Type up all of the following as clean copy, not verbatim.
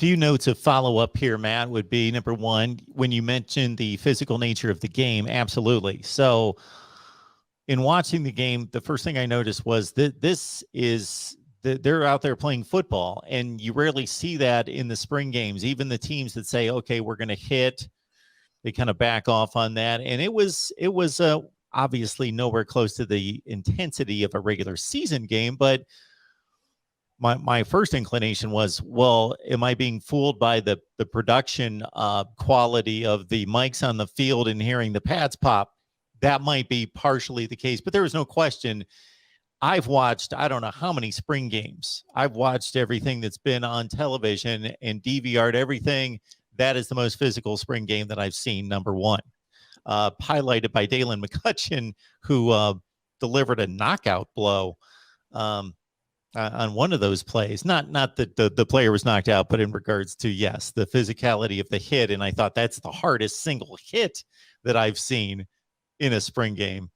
Few notes of follow-up here, Matt, would be number one, when you mentioned the physical nature of the game, absolutely. So in watching the game, the first thing I noticed was that they're out there playing football, and you rarely see that in the spring games. Even the teams that say, okay, we're going to hit, they kind of back off on that. And it was obviously nowhere close to the intensity of a regular season game, but my first inclination was, well, am I being fooled by the production quality of the mics on the field and hearing the pads pop? That might be partially the case, but there was no question. I've watched, I don't know how many spring games. I've watched everything that's been on television and DVR'd everything. That is the most physical spring game that I've seen, number one. Highlighted by Dalen McCutcheon, who delivered a knockout blow on one of those plays. Not that the player was knocked out, but in regards to, yes, the physicality of the hit. And I thought that's the hardest single hit that I've seen in a spring game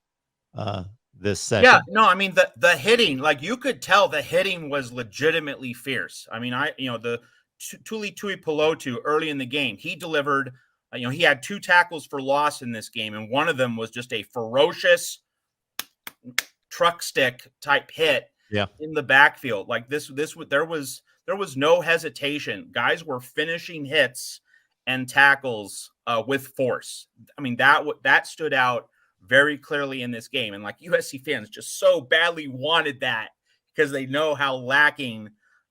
this session. Yeah, no, I mean the hitting, like you could tell the hitting was legitimately fierce. I mean, the Tuli Tuipulotu early in the game, he delivered, he had 2 tackles for loss in this game, and one of them was just a ferocious truck stick type hit in the backfield. Like there was no hesitation. Guys were finishing hits and tackles with force. I mean, that stood out very clearly in this game. And like USC fans just so badly wanted that because they know how lacking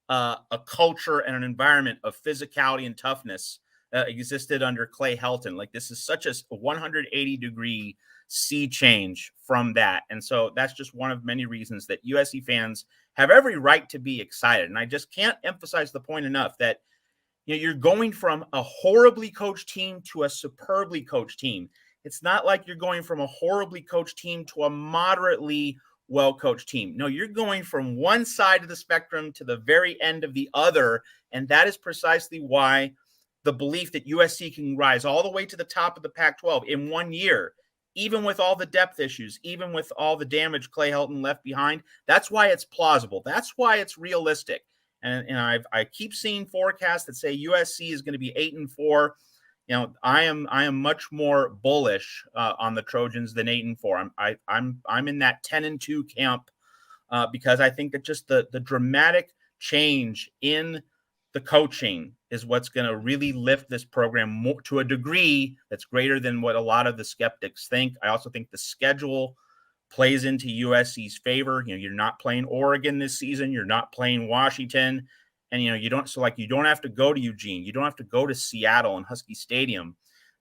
a culture and an environment of physicality and toughness existed under Clay Helton. Like this is such a 180-degree sea change from that. And so that's just one of many reasons that USC fans have every right to be excited. And I just can't emphasize the point enough that you're going from a horribly coached team to a superbly coached team. It's not like you're going from a horribly coached team to a moderately well-coached team. No, you're going from one side of the spectrum to the very end of the other. And that is precisely why the belief that USC can rise all the way to the top of the Pac-12 in 1 year, even with all the depth issues, even with all the damage Clay Helton left behind, that's why it's plausible. That's why it's realistic. And I keep seeing forecasts that say USC is going to be 8-4. I am much more bullish on the Trojans than 8-4. I'm in that 10-2 camp because I think that just the dramatic change in the coaching is what's going to really lift this program more, to a degree that's greater than what a lot of the skeptics think. I also think the schedule plays into USC's favor. You're not playing Oregon this season. You're not playing Washington. And, you don't have to go to Eugene. You don't have to go to Seattle and Husky Stadium.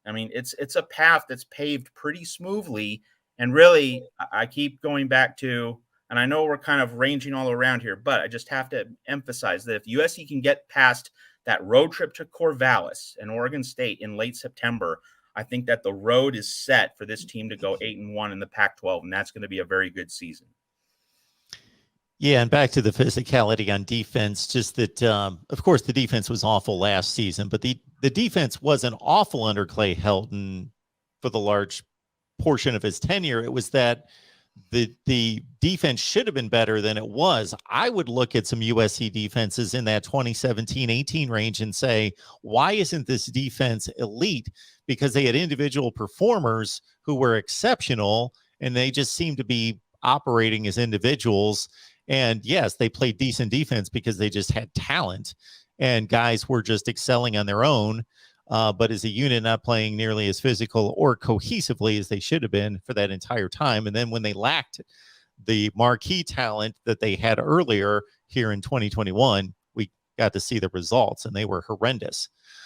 I mean, it's a path that's paved pretty smoothly. And really, I keep going back to, and I know we're kind of ranging all around here, but I just have to emphasize that if USC can get past that road trip to Corvallis and Oregon State in late September, I think that the road is set for this team to go 8-1 in the Pac-12, and that's going to be a very good season. Yeah, and back to the physicality on defense, just that, of course, the defense was awful last season, but the defense wasn't awful under Clay Helton for the large portion of his tenure. It was that the defense should have been better than it was. I would look at some USC defenses in that 2017-18 range and say, why isn't this defense elite? Because they had individual performers who were exceptional, and they just seemed to be operating as individuals. And yes, they played decent defense because they just had talent, and guys were just excelling on their own. But as a unit, not playing nearly as physical or cohesively as they should have been for that entire time. And then when they lacked the marquee talent that they had earlier here in 2021, we got to see the results, and they were horrendous.